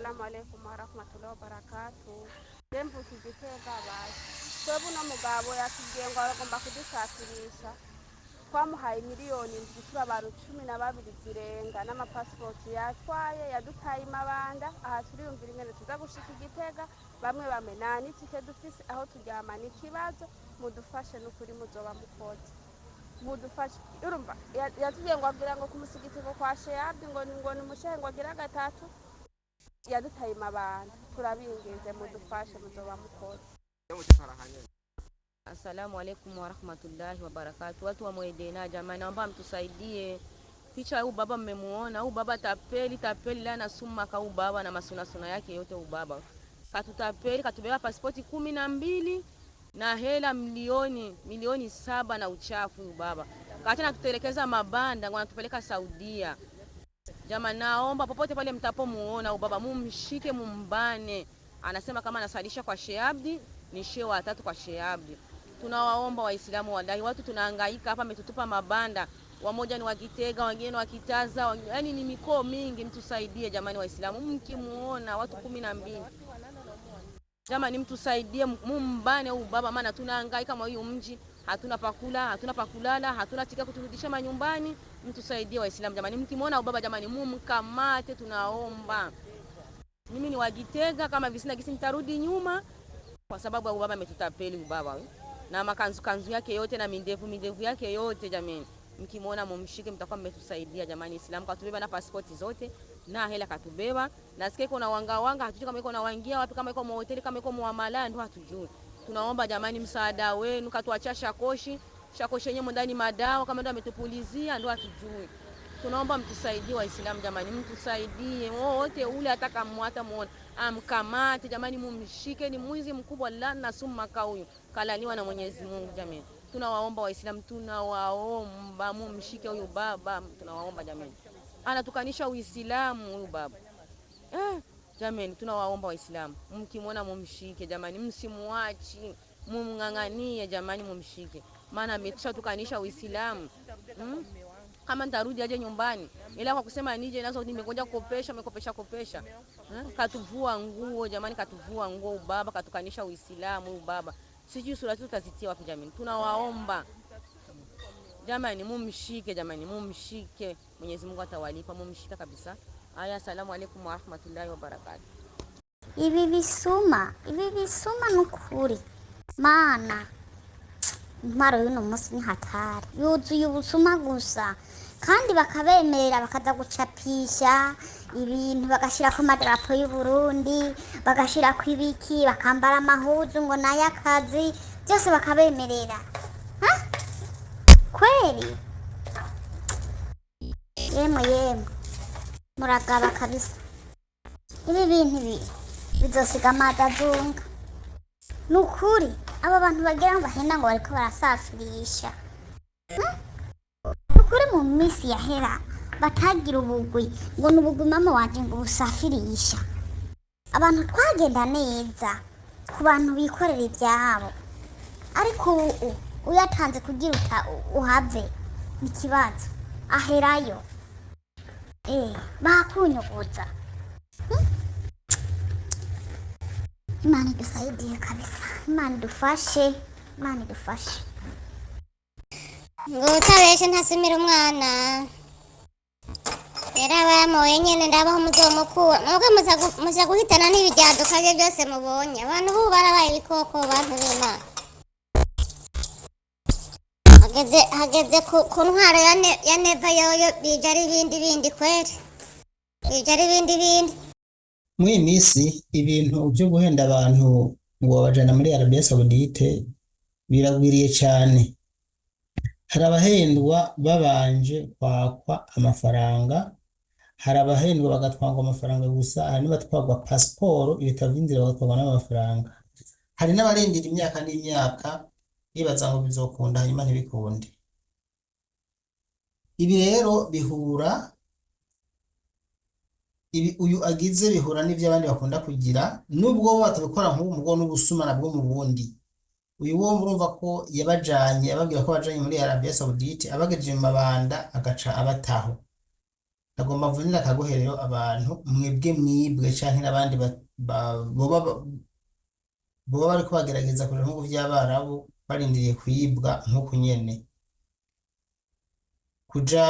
Assalamu alaikum warahmatullahi wabarakatuh. Dembu kigitega basi. Twebu no mugabo yatubwiye ngo agomba kudusafirisha. Twamuhaye miliyoni ndwi turi abantu 12 zirenga n'amapasipoti yatwaye yadutaye imabanda. Aha turiyumvira ingene tuza gushika igitega bamwe nta n'itike dufise aho turyama n'ikibazo mudufashe n'ukuri muzoba mukoze. Mudufashe urumva yatubwiye ngo agira ngo kumusigitiko kwa Sheyabdi ngo ni mushehe ngo agira gatatu yadutaye mabanda turabingize mudufashe muzoba mukoze. Assalamu alaikum warahmatullahi wabarakatuh. Watu wa Mwedena jamani, naomba mtusaidie. Picha huyu baba mmemuona, huyu baba tapeli la nasuma ka huyu baba na masuna yake yote huyu baba. Katutapeli, katubeba pasipoti 12 na hela milioni 7 na uchafu huyu baba. Katana tutelekeza mabanda, wanatupeleka Saudia. Jamani, naomba popote pale mtapomuona huyu baba mumshike mumbane. Anasema kama anasalisha kwa Sheyabdi, ni shehe wa 3 kwa Sheyabdi. Tunawaomba Waislamu wallahi, watu tunahangaika hapa, ametutupa mabanda. Wamoja ni wakitega, wengine wakitaza, yani ni mikoa mingi, mtusaidie jamani Waislamu. Mkimuona watu 12. Jamani mtusaidie mumbane huyu baba, maana tunahangaika kama huyu mji, hatuna pakula, hatuna pakulala, hatuna tika kuturudisha manyumbani. Mtusaidie Waislamu jamani, mkimuona huyu baba jamani mumkamate, tunaomba. Mimi ni wagitega, kama visina gisi nitarudi nyuma kwa sababu huyu baba ametutapeli huyu baba. Na makanzu yake yote na mindevu yake yote jamani. Mkimuona mumshike, mtakuwa mmetusaidia jamani. Islamu katubeba na pasipoti zote na hela katubeba. Nasikia kuna wanga hatujui kama iko na waingia wapi, kama iko mahoteli, kama iko muamala, ndio hatujui. Tunaomba jamani msaada wenu, katuacha shakoshi yenyewe ndani madawa, kama ndio ametupulizia ndio hatujui. Tunaomba mtusaidie Waislamu jamani, mtusaidie wote ule ataka muata muone amkamate jamani, mumshike, ni mwizi mkubwa la nasuma ka huyu kalaliwa na Mwenyezi Mungu jamani. Tunawaomba Waislamu, tunawaomba mumshike huyu baba, tunawaomba jamani. Anatukanisha Uislamu huyu baba. Jamani tunawaomba Waislamu, mkimuona mumshike jamani, msimuachi, mumnganganie jamani, mumshike. Maana ameshatukanisha Uislamu. Kama nitarudi aje nyumbani, ila kwa kusema nije nazo nimegonja kukopesha. Katuvua nguo jamani, katuvua nguo baba, katukanisha Uislamu baba. Sijui sura tu tutazitia wapi jamani. Tunawaomba jamani mumshike jamani, mumshike. Mwenyezi Mungu atawalipa, mumshika kabisa. Aya, asalamu alaykum wa rahmatullahi wa barakatuh. Ibi bisuma nukuri. Mana intwaro y'uno munsi ni hatari, yuzuye ubusuma gusa, kandi bakabemerera bakaza gucapisha ibintu, bagashira ku madarapo y'u Burundi, bagashira ku ibiki, bakambara amahuzu ngo n'ayakazi, byose bakabemerera. Kweli yemwe muragaba kabisa. Ibi bintu bizosiga amadazunga nukuri. Aba bantu bagira ngo bahenda ngo bariko barasafirisha, nukuri mu minsi yahera batagira ubugwi ngo n'ubugwi mama wanje ngo busafirisha. Abantu twagenda neza ku bantu bikorera ibyabo, ariko uyatanze kugira uhave n'ikibazo aherayo bakunyuguza. Imana idusaidie kabisa, Imana idufashe. Ngo utabeshe ntasumira umwana rero abamuwe nyene ndabaho muzomukura nuko muza guhitana n'ibijyaduka bye byose mubonye. Abantu ubu barabaye ibikoko, bantu b'Imana. Hageze ku ntwaro ya neva yoyo bija ari ibindi kweri, bija ari ibindi. Muri misi ibintu byo guhenda abantu ngo babajana muri Arabia Saudite biragwiriye cyane. Hari abahendwa babanje kwakwa amafaranga, hari abahendwa bagatwanga amafaranga gusa, hari n'abatwagwa pasiporo ibitavinzira bagatwagwa n'amafaranga. Hari n'abarindira imyaka n'imyaka bibaza ngo bizokunda hanyuma ntibikunde. Ibi rero bihura uyu agize bihura n'ivyo abandi bakunda kugira, nubwo batabikora nk'ubu mugo n'ubusuma nabwo mu bundi. Uyu wo murumva ko yabajanye, ababwira ko bajanye muri Arabia Saudite, abagejeje mu mabanda agaca abataho. agomba mvunira akagohe rero abantu mwibwe canke n'abandi boba bariko bagerageza kuja mu bihugu vy'Abarabu barindiriye kuyibwa nk'uku nyene. Kuja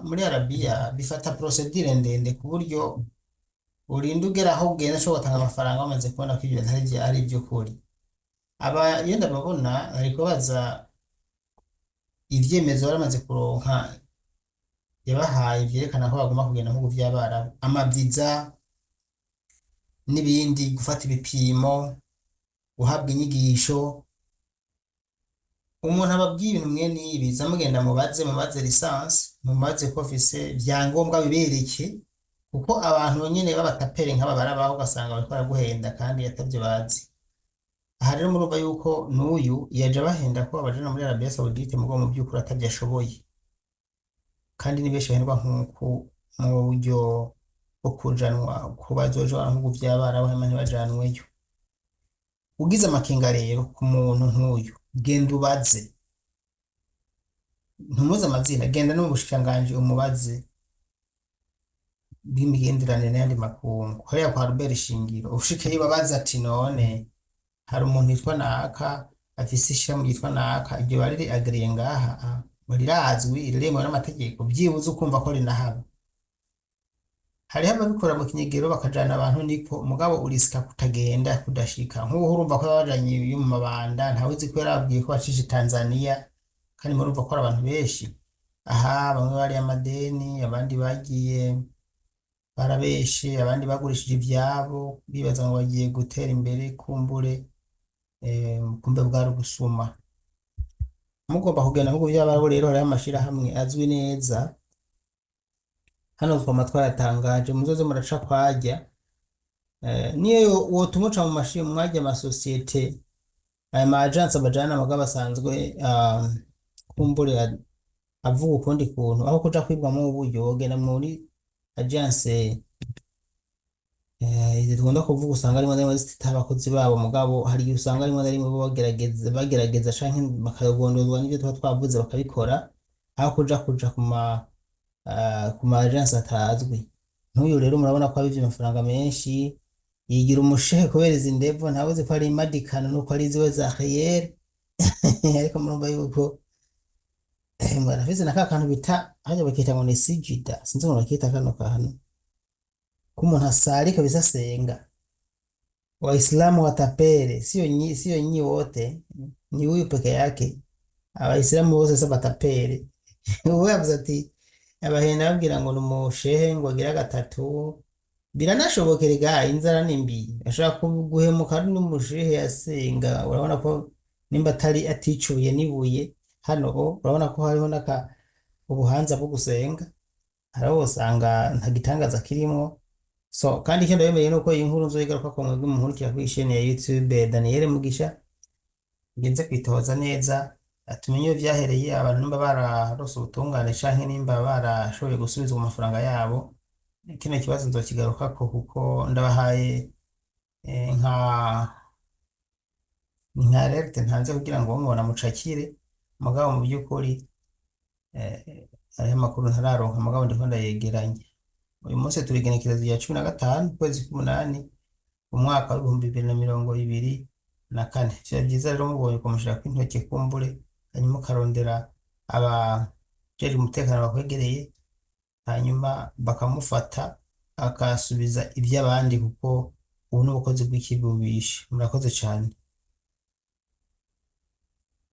muri Arabiya bifata procedure ndende ku buryo urinda ugera aho ugenda ushobora gutanga amafaranga bamaze kubona ko ibyo ari ivy'ukuri. Iyo ndababona ariko baza ivyemezo baramaze kuronka yabahaye vyerekana ko bagomba kugenda mu bihugu vy'Abarabu, amaviza n'ibindi, gufata ibipimo, guhabwa inyigisho. Umuntu ababwiye ibintu mwene ibi zamugenda mubaze lisansi, mubaze ko afise vyangombwa bibereke, kuko abantu nyene b'abatapere nk'aba barabaho ugasanga bariko baraguhenda kandi atavyo bazi. Aha rero murumva yuko n'uyu yaje abahenda ko abajana muri Arabia Saudite mugo mu by'ukuri atavyo ashoboye, kandi ni benshi bahendwa nk'uku mu buryo bwo kujanwa ku bazoja mu bihugu vy'Abarabu hama ntibajanweyo. Ugize amakenga rero ku muntu nk'uyu, genda ubaze, ntumuze amazina, genda no mu bushikiranganji umubaze bw'imigenderanire n'ayandi makungu, hariya kwa Albert Shingiro ushikeyo babaza ati none hari umuntu yitwa naka afise ishirahamwe yitwa naka, iryo bariri agiriye ngaha rirazwi riremewe n'amategeko, vyibuze ukumva ko rinahaba. Hariho ababikora mu kinyegero bakajana abantu niko mugabo urisika kutagenda kudashika, nk'ubu urumva ko yabajanye yo mu mabanda ntawe uzi ko yarabwiye ko acishe Tanzania, kandi murumva ko ari abantu benshi. Aha bamwe bari amadeni, abandi bagiye barabeshe, abandi bagurishije ivyabo bibaza ngo bagiye gutera imbere, kumbe bwari ubusuma. Mugomba kugenda mu bihugu vy'Abarabu rero hariho amashirahamwe azwi neza. Hano twama twaratangaje muzoze muraca kwarya, niyo wotumuca mu mwajya amasosiyete aya ma agence abajana amagabo asanzwe kumbure avuga ukundi kuntu, aho kuja kwibwamo uburyo wogenda muri agence dukunda kuvuga usanga arimo ndimo zitita abakozi babo, mugabo hari igihe usanga arimo ndimo bagerageza canke bakagondozwa n'ibyo tuba twavuze bakabikora, aho kuja ku ma agence atazwi. Nk'uyu rero murabona ko abivye amafaranga menshi, yigira umushehe kubera izi ndevo, ntawe uzi ko ari imadikano nuko ari ziwe za khayere. Ariko murumva yuko mwarafise na kantu bita haje bakita ngo ni sijida, sinzi ngo bakita kano kantu k'umuntu asali kabisa asenga. Waislamu watapere, sio nyi wote, ni huyu peke yake. Abaislamu bose saba tapere. Uwe yavuze ati abahenda babwira ngo numushehe ngo agira gatatu, biranashobokera ga inzara nimbi, ashaka guhemuka ari n'umushehe yasenga. Urabona ko nimba atari aticuye nibuye hano, urabona ko hariho ubuhanza bwo gusenga, haraho usanga nta gitangaza kirimo. So kandi icyo ndabemereye nuko iyi nkuru nzoyigaruka ko mwebwe muhurikira kuri chaîne ya YouTube Daniel Mugisha, ngenze kwitoza neza atumenye iyo vyahereye, abantu nimba bararose ubutungane canke nimba barashoboye gusubizwa amafaranga yabo. Kino kibazo nzokigarukako kuko ndabahaye nka alerte ntanze kugira ngo mubona mucakire, mugabo mu by'ukuri hariho amakuru ntararonka, mugabo ndiko ndayegeranya. Uyu munsi turi igenekerezo rya 15 ukwezi k'umunani umwaka w'2024. Vyo byiza rero mubonye kumushira kw'intoke kumbure, hanyuma ukarondera abajeje umutekano bakwegereye, hanyuma bakamufata akasubiza ivy'abandi, kuko ubu n'ubukozi bw'ikibubishe. Murakoze cyane.